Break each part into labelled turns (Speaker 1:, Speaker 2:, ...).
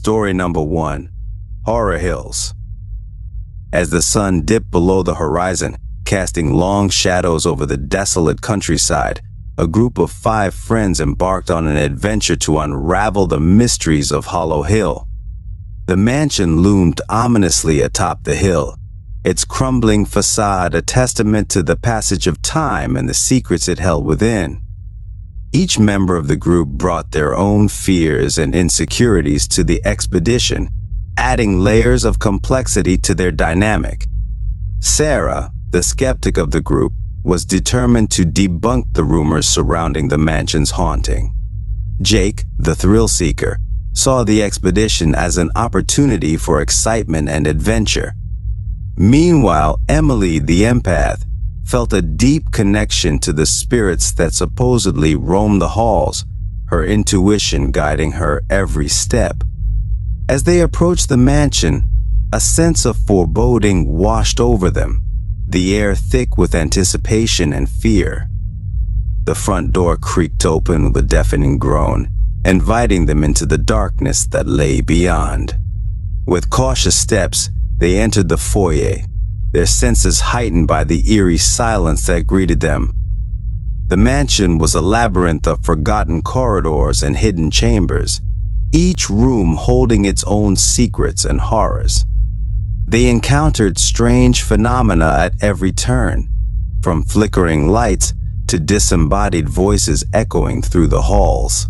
Speaker 1: Story number 1. Horror Hills. As the sun dipped below the horizon, casting long shadows over the desolate countryside, a group of 5 friends embarked on an adventure to unravel the mysteries of Hollow Hill. The mansion loomed ominously atop the hill, its crumbling facade a testament to the passage of time and the secrets it held within. Each member of the group brought their own fears and insecurities to the expedition, adding layers of complexity to their dynamic. Sarah, the skeptic of the group, was determined to debunk the rumors surrounding the mansion's haunting. Jake, the thrill-seeker, saw the expedition as an opportunity for excitement and adventure. Meanwhile, Emily, the empath, felt a deep connection to the spirits that supposedly roamed the halls, her intuition guiding her every step. As they approached the mansion, a sense of foreboding washed over them, the air thick with anticipation and fear. The front door creaked open with a deafening groan, inviting them into the darkness that lay beyond. With cautious steps, they entered the foyer, their senses heightened by the eerie silence that greeted them. The mansion was a labyrinth of forgotten corridors and hidden chambers, each room holding its own secrets and horrors. They encountered strange phenomena at every turn, from flickering lights to disembodied voices echoing through the halls.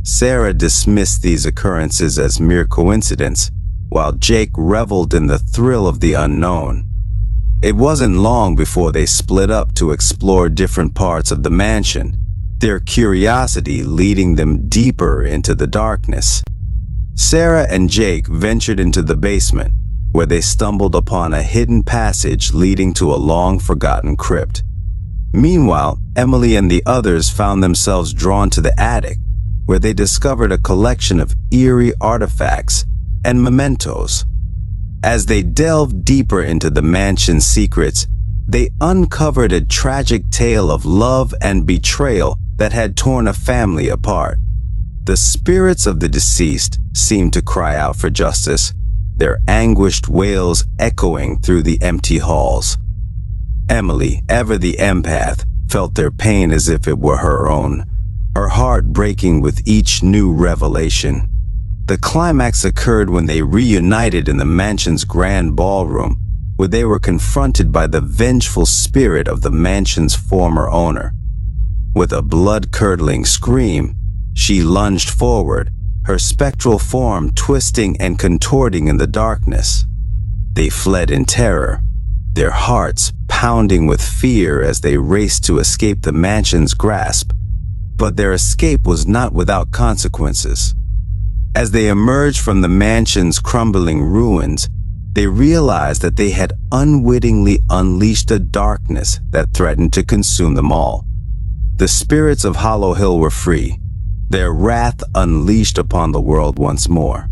Speaker 1: Sarah dismissed these occurrences as mere coincidence, while Jake reveled in the thrill of the unknown. It wasn't long before they split up to explore different parts of the mansion, their curiosity leading them deeper into the darkness. Sarah and Jake ventured into the basement, where they stumbled upon a hidden passage leading to a long-forgotten crypt. Meanwhile, Emily and the others found themselves drawn to the attic, where they discovered a collection of eerie artifacts and mementos. As they delved deeper into the mansion's secrets, they uncovered a tragic tale of love and betrayal that had torn a family apart. The spirits of the deceased seemed to cry out for justice, their anguished wails echoing through the empty halls. Emily, ever the empath, felt their pain as if it were her own, her heart breaking with each new revelation. The climax occurred when they reunited in the mansion's grand ballroom, where they were confronted by the vengeful spirit of the mansion's former owner. With a blood-curdling scream, she lunged forward, her spectral form twisting and contorting in the darkness. They fled in terror, their hearts pounding with fear as they raced to escape the mansion's grasp. But their escape was not without consequences. As they emerged from the mansion's crumbling ruins, they realized that they had unwittingly unleashed a darkness that threatened to consume them all. The spirits of Hollow Hill were free, their wrath unleashed upon the world once more.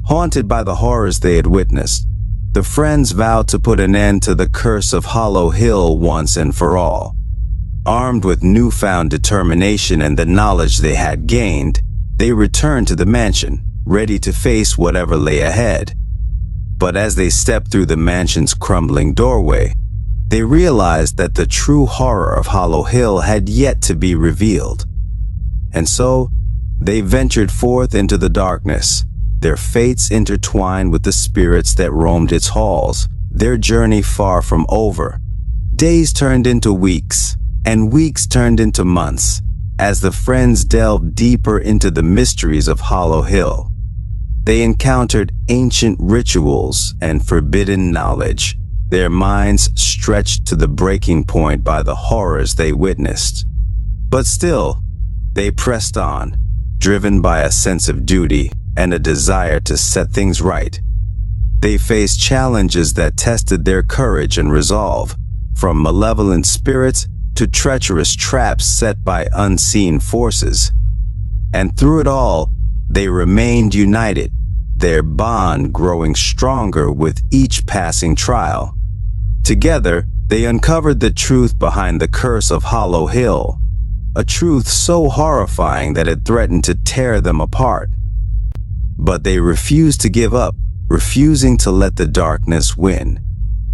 Speaker 1: Haunted by the horrors they had witnessed, the friends vowed to put an end to the curse of Hollow Hill once and for all. Armed with newfound determination and the knowledge they had gained, they returned to the mansion, ready to face whatever lay ahead. But as they stepped through the mansion's crumbling doorway, they realized that the true horror of Hollow Hill had yet to be revealed. And so, they ventured forth into the darkness, their fates intertwined with the spirits that roamed its halls, their journey far from over. Days turned into weeks, and weeks turned into months, as the friends delved deeper into the mysteries of Hollow Hill. They encountered ancient rituals and forbidden knowledge, their minds stretched to the breaking point by the horrors they witnessed. But still, they pressed on, driven by a sense of duty and a desire to set things right. They faced challenges that tested their courage and resolve, from malevolent spirits to treacherous traps set by unseen forces. And through it all, they remained united, their bond growing stronger with each passing trial. Together, they uncovered the truth behind the curse of Hollow Hill, a truth so horrifying that it threatened to tear them apart. But they refused to give up, refusing to let the darkness win.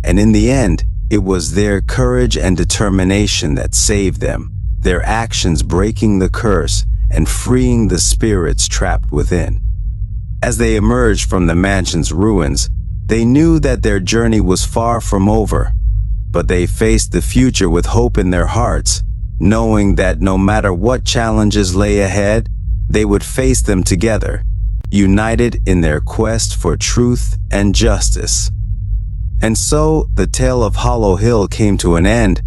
Speaker 1: And in the end, it was their courage and determination that saved them, their actions breaking the curse and freeing the spirits trapped within. As they emerged from the mansion's ruins, they knew that their journey was far from over, but they faced the future with hope in their hearts, knowing that no matter what challenges lay ahead, they would face them together, united in their quest for truth and justice. And so the tale of Hollow Hill came to an end,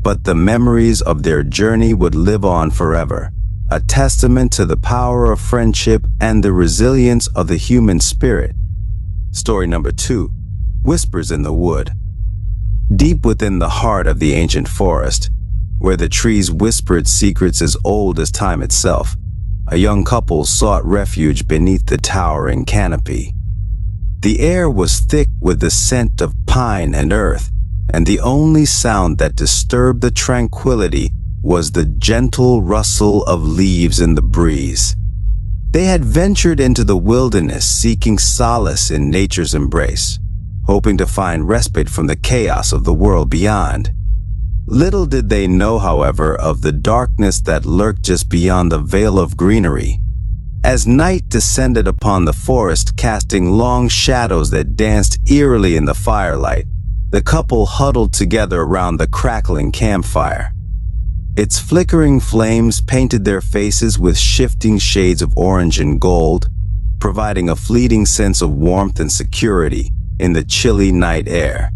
Speaker 1: but the memories of their journey would live on forever, a testament to the power of friendship and the resilience of the human spirit. Story number 2, Whispers in the Wood. Deep within the heart of the ancient forest, where the trees whispered secrets as old as time itself, a young couple sought refuge beneath the towering canopy. The air was thick with the scent of pine and earth, and the only sound that disturbed the tranquility was the gentle rustle of leaves in the breeze. They had ventured into the wilderness seeking solace in nature's embrace, hoping to find respite from the chaos of the world beyond. Little did they know, however, of the darkness that lurked just beyond the veil of greenery. As night descended upon the forest, casting long shadows that danced eerily in the firelight, the couple huddled together around the crackling campfire. Its flickering flames painted their faces with shifting shades of orange and gold, providing a fleeting sense of warmth and security in the chilly night air.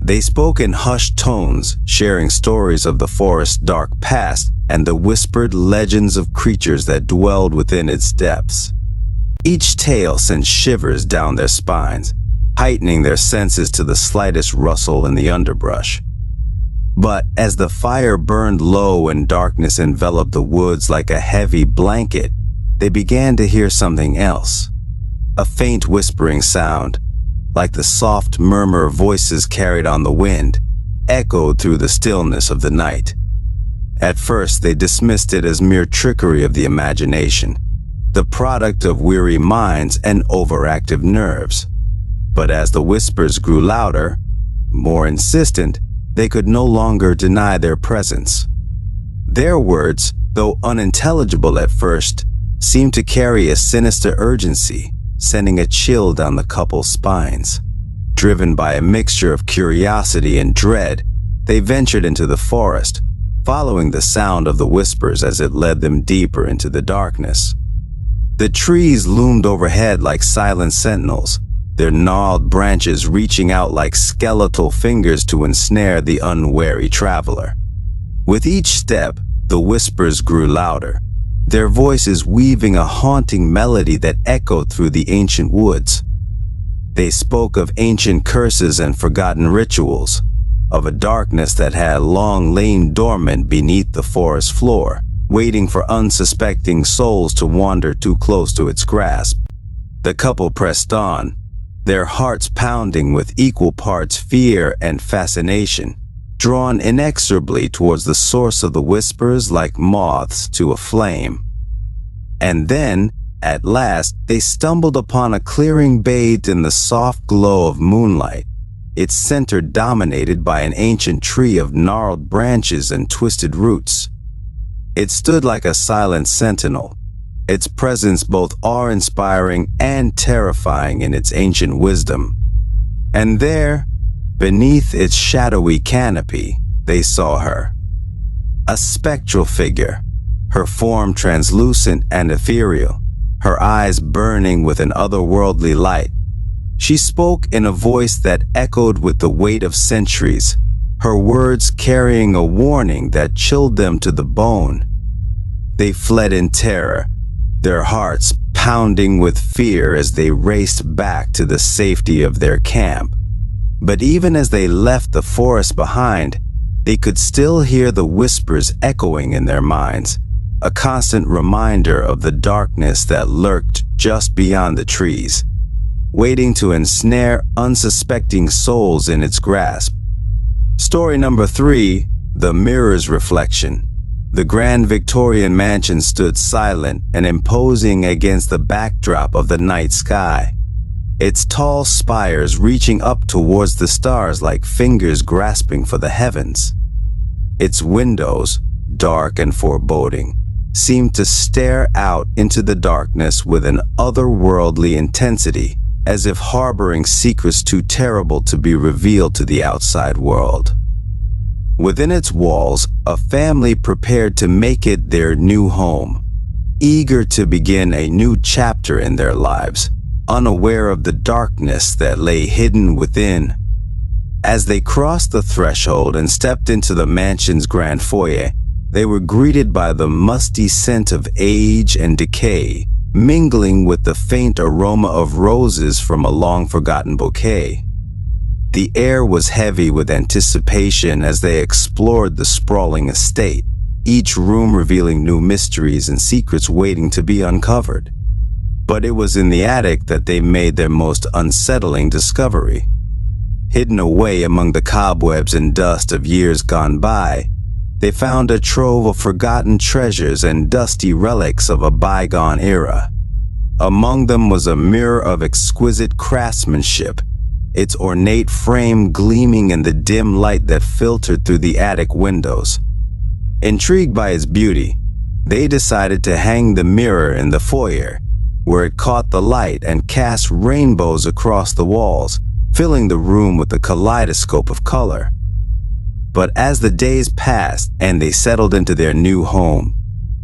Speaker 1: They spoke in hushed tones, sharing stories of the forest's dark past and the whispered legends of creatures that dwelled within its depths. Each tale sent shivers down their spines, heightening their senses to the slightest rustle in the underbrush. But as the fire burned low and darkness enveloped the woods like a heavy blanket, they began to hear something else. A faint whispering sound, like the soft murmur of voices carried on the wind, echoed through the stillness of the night. At first, they dismissed it as mere trickery of the imagination, the product of weary minds and overactive nerves. But as the whispers grew louder, more insistent, they could no longer deny their presence. Their words, though unintelligible at first, seemed to carry a sinister urgency, sending a chill down the couple's spines. Driven by a mixture of curiosity and dread, they ventured into the forest, following the sound of the whispers as it led them deeper into the darkness. The trees loomed overhead like silent sentinels, their gnarled branches reaching out like skeletal fingers to ensnare the unwary traveler. With each step, the whispers grew louder, their voices weaving a haunting melody that echoed through the ancient woods. They spoke of ancient curses and forgotten rituals, of a darkness that had long lain dormant beneath the forest floor, waiting for unsuspecting souls to wander too close to its grasp. The couple pressed on, their hearts pounding with equal parts fear and fascination, drawn inexorably towards the source of the whispers like moths to a flame. And then, at last, they stumbled upon a clearing bathed in the soft glow of moonlight, its center dominated by an ancient tree of gnarled branches and twisted roots. It stood like a silent sentinel, its presence both awe-inspiring and terrifying in its ancient wisdom. And there, beneath its shadowy canopy, they saw her. A spectral figure, her form translucent and ethereal, her eyes burning with an otherworldly light. She spoke in a voice that echoed with the weight of centuries, her words carrying a warning that chilled them to the bone. They fled in terror, their hearts pounding with fear as they raced back to the safety of their camp. But even as they left the forest behind, they could still hear the whispers echoing in their minds, a constant reminder of the darkness that lurked just beyond the trees, waiting to ensnare unsuspecting souls in its grasp. Story number 3, The Mirror's Reflection. The grand Victorian mansion stood silent and imposing against the backdrop of the night sky, its tall spires reaching up towards the stars like fingers grasping for the heavens. Its windows, dark and foreboding, seemed to stare out into the darkness with an otherworldly intensity, as if harboring secrets too terrible to be revealed to the outside world. Within its walls, a family prepared to make it their new home, eager to begin a new chapter in their lives, unaware of the darkness that lay hidden within. As they crossed the threshold and stepped into the mansion's grand foyer, they were greeted by the musty scent of age and decay, mingling with the faint aroma of roses from a long-forgotten bouquet. The air was heavy with anticipation as they explored the sprawling estate, each room revealing new mysteries and secrets waiting to be uncovered. But it was in the attic that they made their most unsettling discovery. Hidden away among the cobwebs and dust of years gone by, they found a trove of forgotten treasures and dusty relics of a bygone era. Among them was a mirror of exquisite craftsmanship, its ornate frame gleaming in the dim light that filtered through the attic windows. Intrigued by its beauty, they decided to hang the mirror in the foyer, where it caught the light and cast rainbows across the walls, filling the room with a kaleidoscope of color. But as the days passed and they settled into their new home,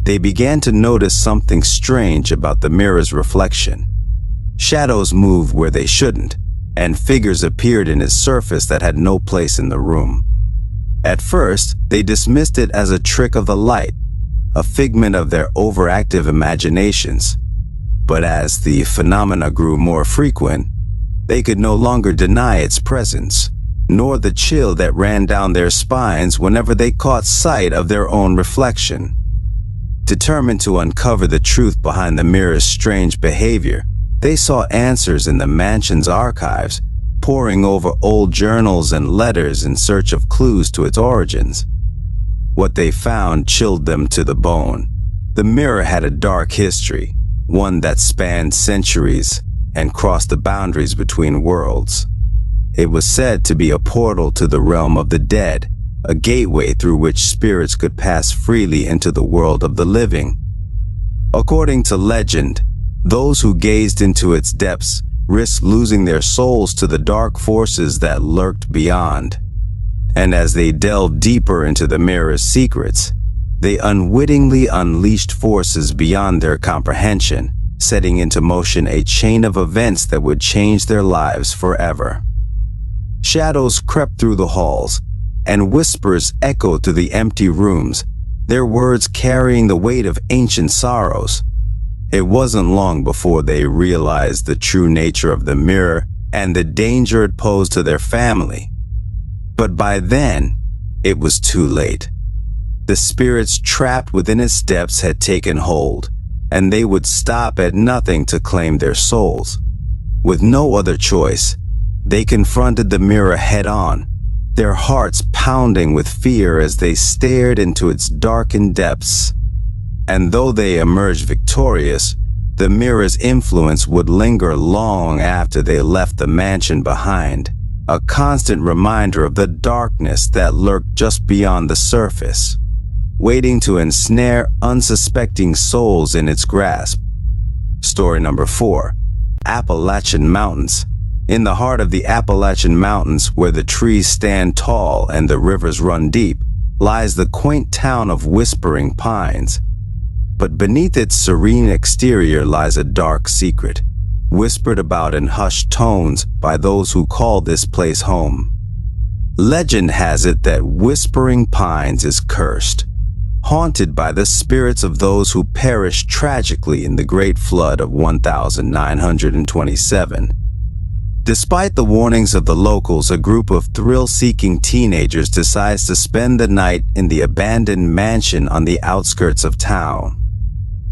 Speaker 1: they began to notice something strange about the mirror's reflection. Shadows moved where they shouldn't, and figures appeared in its surface that had no place in the room. At first, they dismissed it as a trick of the light, a figment of their overactive imaginations. But as the phenomena grew more frequent, they could no longer deny its presence, nor the chill that ran down their spines whenever they caught sight of their own reflection. Determined to uncover the truth behind the mirror's strange behavior, they saw answers in the mansion's archives, poring over old journals and letters in search of clues to its origins. What they found chilled them to the bone. The mirror had a dark history, one that spanned centuries and crossed the boundaries between worlds. It was said to be a portal to the realm of the dead, a gateway through which spirits could pass freely into the world of the living. According to legend, those who gazed into its depths risked losing their souls to the dark forces that lurked beyond. And as they delved deeper into the mirror's secrets, they unwittingly unleashed forces beyond their comprehension, setting into motion a chain of events that would change their lives forever. Shadows crept through the halls, and whispers echoed through the empty rooms, their words carrying the weight of ancient sorrows. It wasn't long before they realized the true nature of the mirror and the danger it posed to their family. But by then, it was too late. The spirits trapped within its depths had taken hold, and they would stop at nothing to claim their souls. With no other choice, they confronted the mirror head-on, their hearts pounding with fear as they stared into its darkened depths. And though they emerged victorious, the mirror's influence would linger long after they left the mansion behind, a constant reminder of the darkness that lurked just beyond the surface, waiting to ensnare unsuspecting souls in its grasp. Story number 4. Appalachian Mountains. In the heart of the Appalachian Mountains, where the trees stand tall and the rivers run deep, lies the quaint town of Whispering Pines. But beneath its serene exterior lies a dark secret, whispered about in hushed tones by those who call this place home. Legend has it that Whispering Pines is cursed, haunted by the spirits of those who perished tragically in the Great Flood of 1927. Despite the warnings of the locals, a group of thrill-seeking teenagers decides to spend the night in the abandoned mansion on the outskirts of town.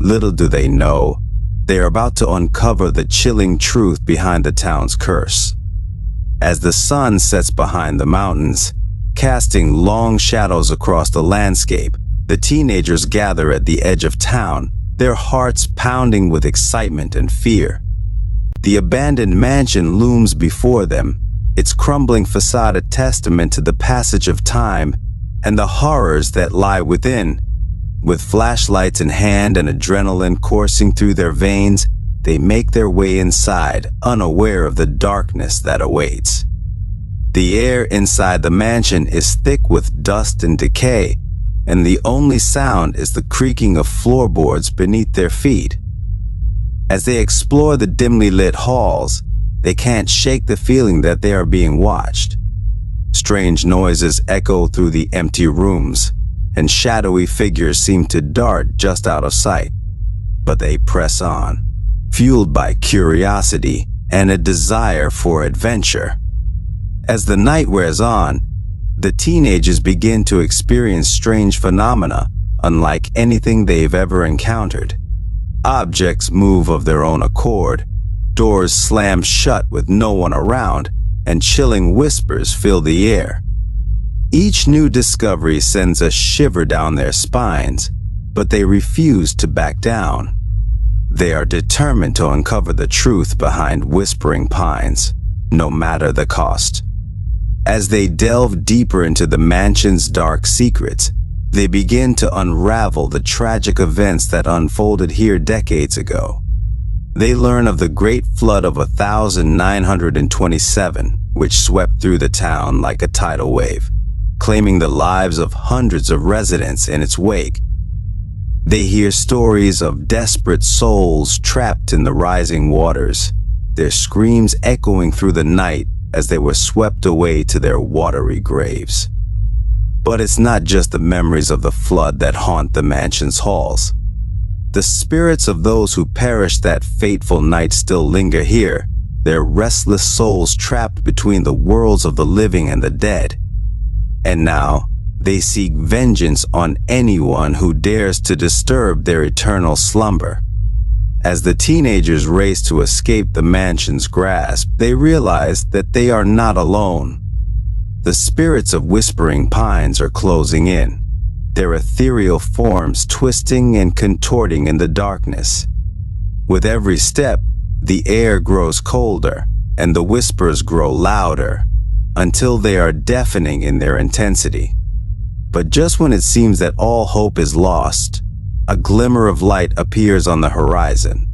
Speaker 1: Little do they know, they are about to uncover the chilling truth behind the town's curse. As the sun sets behind the mountains, casting long shadows across the landscape, The teenagers gather at the edge of town, their hearts pounding with excitement and fear. The abandoned mansion looms before them, its crumbling facade a testament to the passage of time and the horrors that lie within. With flashlights in hand and adrenaline coursing through their veins, they make their way inside, unaware of the darkness that awaits. The air inside the mansion is thick with dust and decay, and the only sound is the creaking of floorboards beneath their feet. As they explore the dimly lit halls, they can't shake the feeling that they are being watched. Strange noises echo through the empty rooms, and shadowy figures seem to dart just out of sight. But they press on, fueled by curiosity and a desire for adventure. As the night wears on, the teenagers begin to experience strange phenomena unlike anything they've ever encountered. Objects move of their own accord, doors slam shut with no one around, and chilling whispers fill the air. Each new discovery sends a shiver down their spines, but they refuse to back down. They are determined to uncover the truth behind Whispering Pines, no matter the cost. As they delve deeper into the mansion's dark secrets, they begin to unravel the tragic events that unfolded here decades ago. They learn of the Great Flood of 1927, which swept through the town like a tidal wave, claiming the lives of hundreds of residents in its wake. They hear stories of desperate souls trapped in the rising waters, their screams echoing through the night as they were swept away to their watery graves. But it's not just the memories of the flood that haunt the mansion's halls. The spirits of those who perished that fateful night still linger here, their restless souls trapped between the worlds of the living and the dead. And now, they seek vengeance on anyone who dares to disturb their eternal slumber. As the teenagers race to escape the mansion's grasp, they realize that they are not alone. The spirits of Whispering Pines are closing in, their ethereal forms twisting and contorting in the darkness. With every step, the air grows colder and the whispers grow louder, until they are deafening in their intensity. But just when it seems that all hope is lost, a glimmer of light appears on the horizon.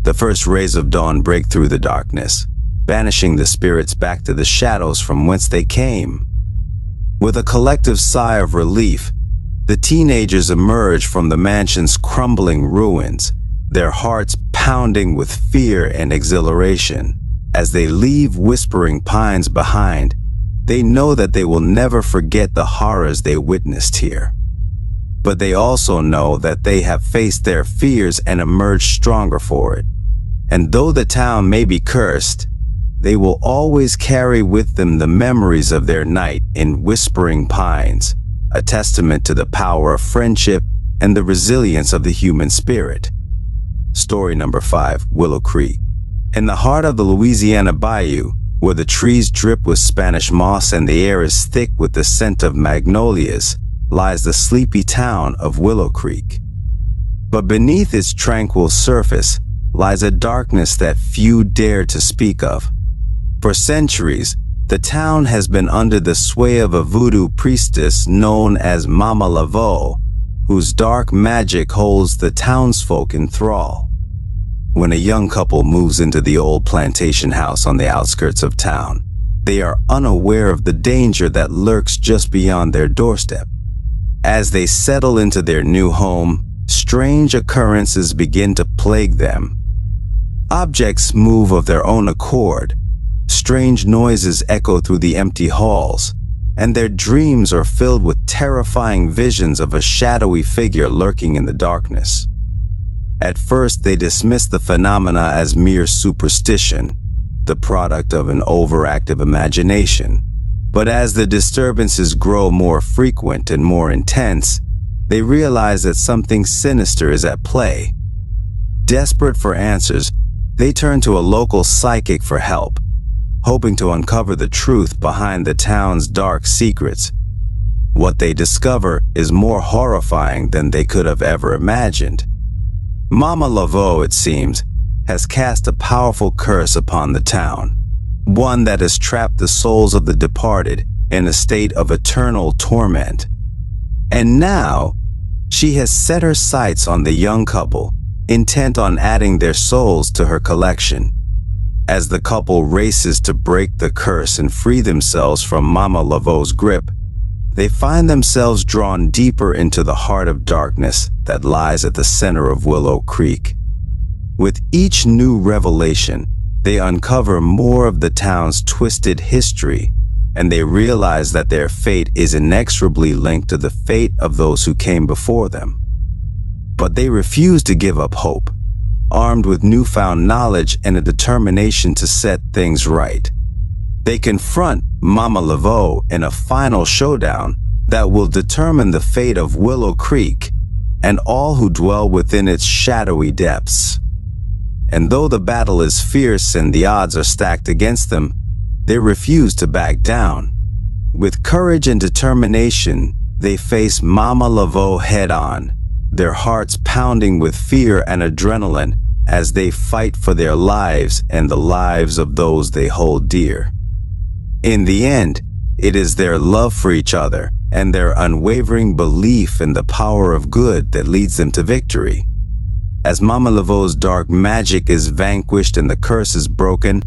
Speaker 1: The first rays of dawn break through the darkness, banishing the spirits back to the shadows from whence they came. With a collective sigh of relief, the teenagers emerge from the mansion's crumbling ruins, their hearts pounding with fear and exhilaration. As they leave Whispering Pines behind, they know that they will never forget the horrors they witnessed here. But they also know that they have faced their fears and emerged stronger for it. And though the town may be cursed, they will always carry with them the memories of their night in Whispering Pines, a testament to the power of friendship and the resilience of the human spirit. Story number 5, Willow Creek. In the heart of the Louisiana bayou, where the trees drip with Spanish moss and the air is thick with the scent of magnolias, lies the sleepy town of Willow Creek. But beneath its tranquil surface lies a darkness that few dare to speak of. For centuries, the town has been under the sway of a voodoo priestess known as Mama Laveau, whose dark magic holds the townsfolk in thrall. When a young couple moves into the old plantation house on the outskirts of town, they are unaware of the danger that lurks just beyond their doorstep. As they settle into their new home, strange occurrences begin to plague them. Objects move of their own accord, strange noises echo through the empty halls, and their dreams are filled with terrifying visions of a shadowy figure lurking in the darkness. At first, they dismiss the phenomena as mere superstition, the product of an overactive imagination. But as the disturbances grow more frequent and more intense, they realize that something sinister is at play. Desperate for answers, they turn to a local psychic for help, hoping to uncover the truth behind the town's dark secrets. what they discover is more horrifying than they could have ever imagined. Mama Laveau, it seems, has cast a powerful curse upon the town, one that has trapped the souls of the departed in a state of eternal torment. And now, she has set her sights on the young couple, intent on adding their souls to her collection. As the couple races to break the curse and free themselves from Mama Laveau's grip, they find themselves drawn deeper into the heart of darkness that lies at the center of Willow Creek. With each new revelation, they uncover more of the town's twisted history, and they realize that their fate is inexorably linked to the fate of those who came before them. But they refuse to give up hope, armed with newfound knowledge and a determination to set things right. They confront Mama Laveau in a final showdown that will determine the fate of Willow Creek and all who dwell within its shadowy depths. And though the battle is fierce and the odds are stacked against them, they refuse to back down. With courage and determination, they face Mama Laveau head-on, their hearts pounding with fear and adrenaline as they fight for their lives and the lives of those they hold dear. In the end, it is their love for each other and their unwavering belief in the power of good that leads them to victory. As Mama Laveau's dark magic is vanquished and the curse is broken,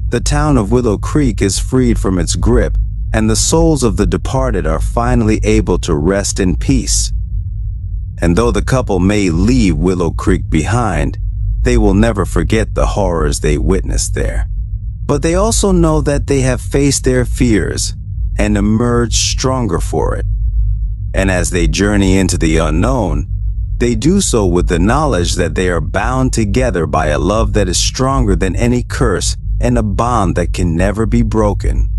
Speaker 1: the town of Willow Creek is freed from its grip, and the souls of the departed are finally able to rest in peace. And though the couple may leave Willow Creek behind, they will never forget the horrors they witnessed there. But they also know that they have faced their fears and emerged stronger for it. And as they journey into the unknown, they do so with the knowledge that they are bound together by a love that is stronger than any curse and a bond that can never be broken.